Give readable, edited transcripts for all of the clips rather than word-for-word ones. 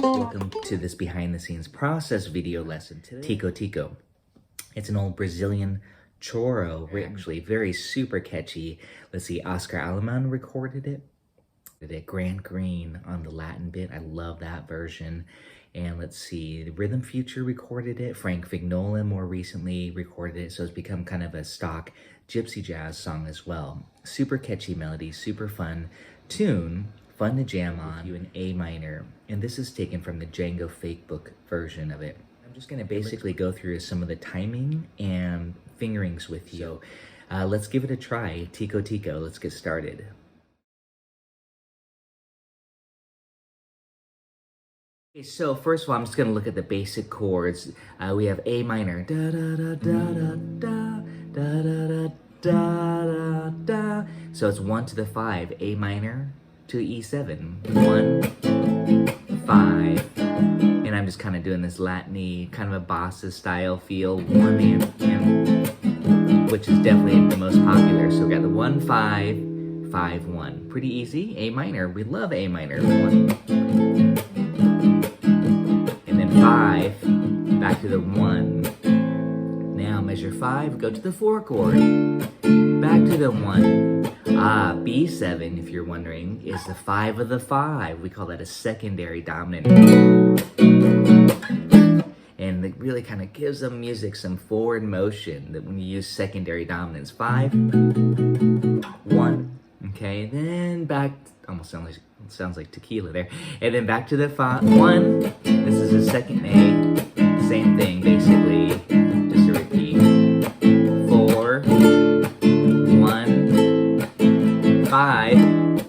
Welcome to this behind the scenes process video lesson today. Tico Tico. It's an old Brazilian choro, actually very super catchy. Let's see, Oscar Aleman recorded it. Grant Green on the Latin bit. I love that version. And let's see, the Rhythm Future recorded it. Frank Vignola more recently recorded it. So it's become kind of a stock gypsy jazz song as well. Super catchy melody, super fun tune, fun to jam on. You in A minor. And this is taken from the Django Fakebook version of it. I'm just gonna basically go through some of the timing and fingerings with you. So let's give it a try. Tico Tico, let's get started. Okay, so first of all, I'm just going to look at the basic chords. We have A minor, da da da da da da da da da da. So it's 1 to the 5, A minor to E7, 1, 5, and I'm just kind of doing this Latin-y, kind of a bossa style feel, 1 and which is definitely the most popular. So we got the 1 5 5 1, pretty easy. A minor, we love A minor. 1. 5, back to the 1. Now measure 5, go to the 4 chord, back to the 1. B7, if you're wondering, is the 5 of the 5. We call that a secondary dominant. And it really kind of gives the music some forward motion that when you use secondary dominants. 5, 1, okay, then back, almost sounds like tequila there. And then back to the 1. This is a second A. Same thing, basically. Just to repeat. 4, 1, 5,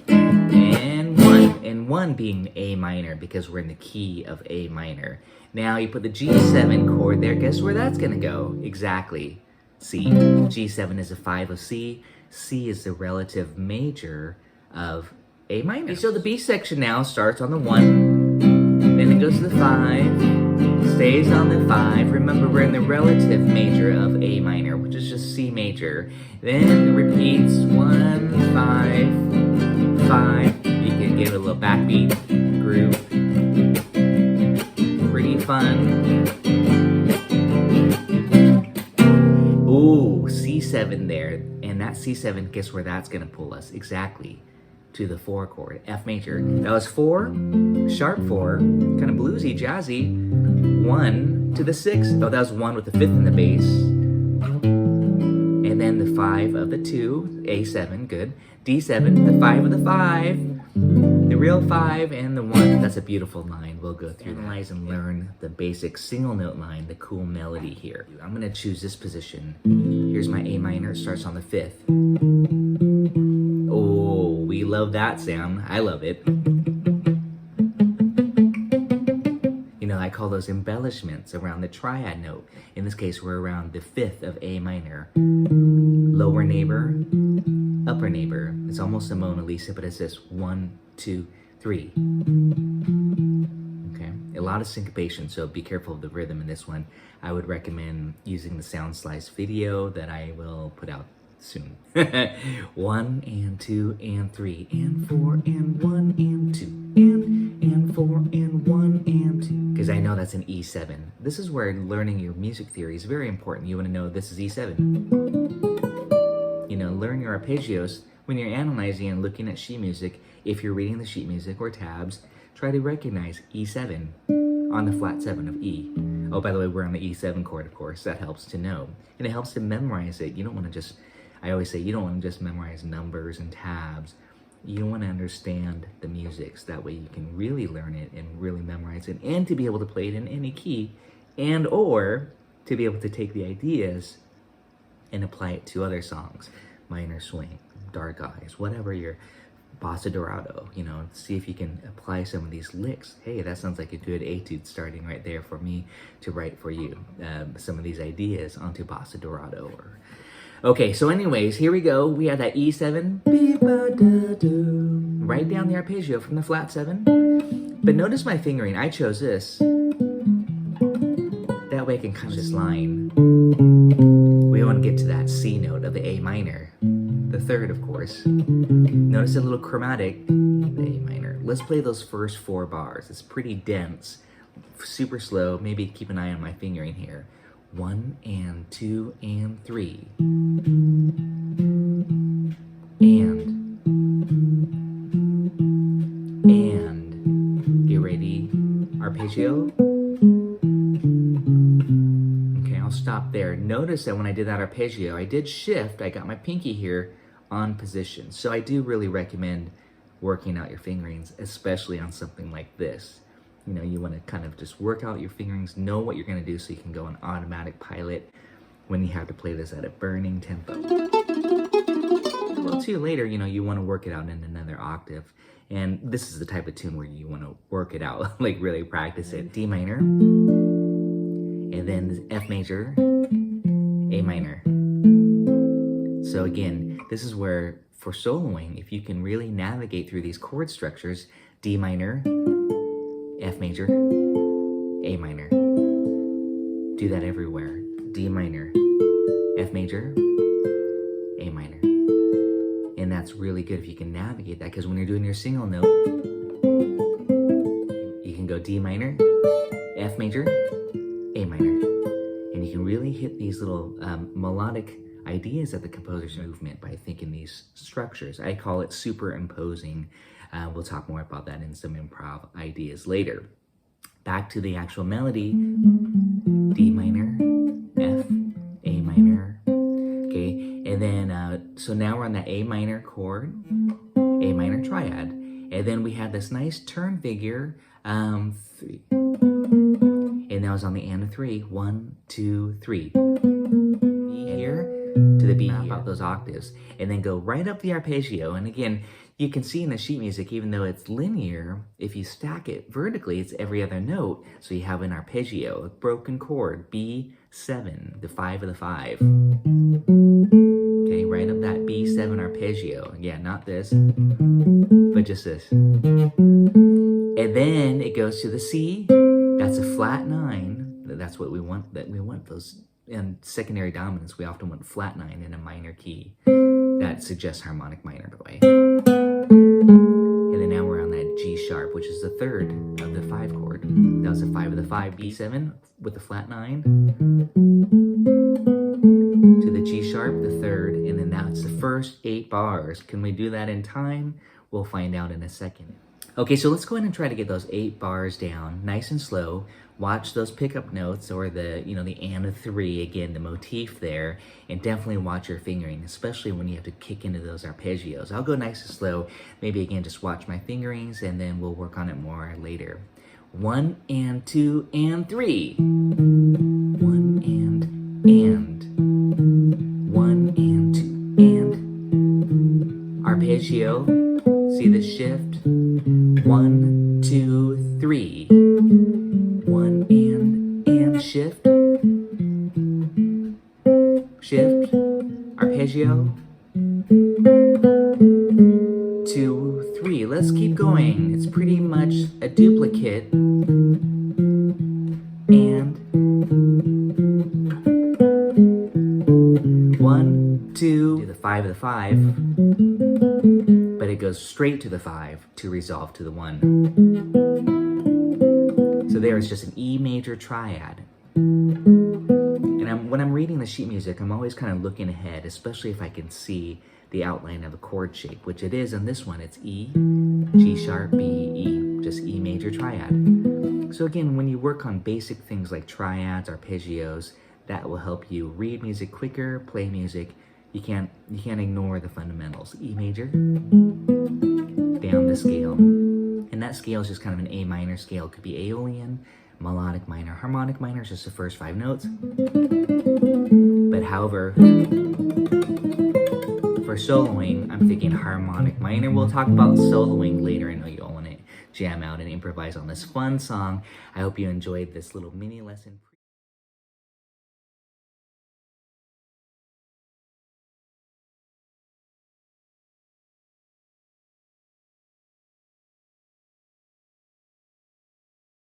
and 1. And 1 being A minor because we're in the key of A minor. Now you put the G7 chord there. Guess where that's going to go? Exactly. C. G7 is a 5 of C. C is the relative major of A minor. Okay, so the B section now starts on the 1, then it goes to the 5, stays on the 5. Remember, we're in the relative major of A minor, which is just C major. Then it repeats 1, 5, 5. You can give it a little backbeat groove. Pretty fun. Ooh, C7 there. And that C7, guess where that's going to pull us? Exactly. To the 4 chord, F major. That was 4, sharp 4, kind of bluesy, jazzy. 1 to the 6. Oh, that was 1 with the 5th in the bass. And then the 5 of the 2, A7, good. D7, the 5 of the 5, the real 5, and the 1. That's a beautiful line. We'll go through, analyze, and learn the basic single note line, the cool melody here. I'm gonna choose this position. Here's my A minor, it starts on the 5th. We love that sound. I love it. You know, I call those embellishments around the triad note. In this case, we're around the 5th of A minor. Lower neighbor, upper neighbor. It's almost a Mona Lisa, but it's this 1, 2, 3. Okay, a lot of syncopation, so be careful of the rhythm in this one. I would recommend using the sound slice video that I will put out soon. 1 and 2 and 3 and 4 and 1 and 2 and 4 and 1 and 2. Because I know that's an E7. This is where learning your music theory is very important. You want to know this is E7. You know, learn your arpeggios when you're analyzing and looking at sheet music. If you're reading the sheet music or tabs, try to recognize E7 on the flat 7 of E. Oh, by the way, we're on the E7 chord, of course. That helps to know. And it helps to memorize it. You don't want to just, I always say, you don't want to just memorize numbers and tabs. You want to understand the music, so that way you can really learn it and really memorize it, and to be able to play it in any key, and or to be able to take the ideas and apply it to other songs. Minor Swing, Dark Eyes, whatever your Bossa Dorado, you know, see if you can apply some of these licks. Hey, that sounds like a good etude starting right there for me to write for you some of these ideas onto Bossa Dorado. Okay, so anyways, here we go. We have that E7. Write down the arpeggio from the flat 7. But notice my fingering. I chose this. That way I can cut this line. We want to get to that C note of the A minor. The 3rd, of course. Notice a little chromatic. The A minor. Let's play those first 4 bars. It's pretty dense, super slow. Maybe keep an eye on my fingering here. 1 and 2 and 3. And get ready, arpeggio. Okay, I'll stop there. Notice that when I did that arpeggio, I did shift. I got my pinky here on position. So I do really recommend working out your fingerings, especially on something like this. You know, you want to kind of just work out your fingerings, know what you're going to do so you can go on automatic pilot when you have to play this at a burning tempo. Well, too, later, you know, you want to work it out in another octave. And this is the type of tune where you want to work it out, like really practice it. D minor, and then F major, A minor. So again, this is where, for soloing, if you can really navigate through these chord structures, D minor, F major, A minor. Do that everywhere. D minor, F major, A minor. And that's really good if you can navigate that, because when you're doing your single note, you can go D minor, F major, A minor. And you can really hit these little melodic ideas of the composer's movement by thinking these structures. I call it superimposing. We'll talk more about that in some improv ideas later. Back to the actual melody. D minor, F, A minor. Okay, and then, so now we're on that A minor chord, A minor triad. And then we have this nice turn figure, 3. And that was on the and of 3. 1, 2, 3. B here to the B here. About those octaves. And then go right up the arpeggio. And again, you can see in the sheet music, even though it's linear, if you stack it vertically, it's every other note. So you have an arpeggio, a broken chord, B7, the 5 of the 5. Okay, right up that B7 arpeggio. Yeah, not this, but just this. And then it goes to the C. That's a flat 9. That's what we want. That we want those. In secondary dominance, we often want flat 9 in a minor key. That suggests harmonic minor, by the way. And then now we're on that G sharp, which is the 3rd of the 5 chord. That was the 5 of the 5, B7 with the flat 9. To the G sharp, the 3rd, and then that's the first 8 bars. Can we do that in time? We'll find out in a second. Okay, so let's go ahead and try to get those 8 bars down, nice and slow. Watch those pickup notes, or the, you know, the and of 3, again, the motif there, and definitely watch your fingering, especially when you have to kick into those arpeggios. I'll go nice and slow. Maybe again, just watch my fingerings, and then we'll work on it more later. 1 and 2 and 3. 1 and 1 and 2 and arpeggio. See the shift. 1, 2, 3. 1 and shift. Shift. Arpeggio. 2, 3. Let's keep going. It's pretty much a duplicate. And 1, 2. Do the 5 of the 5. But it goes straight to the 5 to resolve to the 1. So there is just an E major triad. And when I'm reading the sheet music, I'm always kind of looking ahead, especially if I can see the outline of a chord shape, which it is on this one. It's E, G sharp, B, E, just E major triad. So again, when you work on basic things like triads, arpeggios, that will help you read music quicker, play music. You can't ignore the fundamentals. E major, down the scale. And that scale is just kind of an A minor scale. It could be Aeolian, melodic minor. Harmonic minor is just the first 5 notes. But however, for soloing, I'm thinking harmonic minor. We'll talk about soloing later. I know you all want to jam out and improvise on this fun song. I hope you enjoyed this little mini lesson.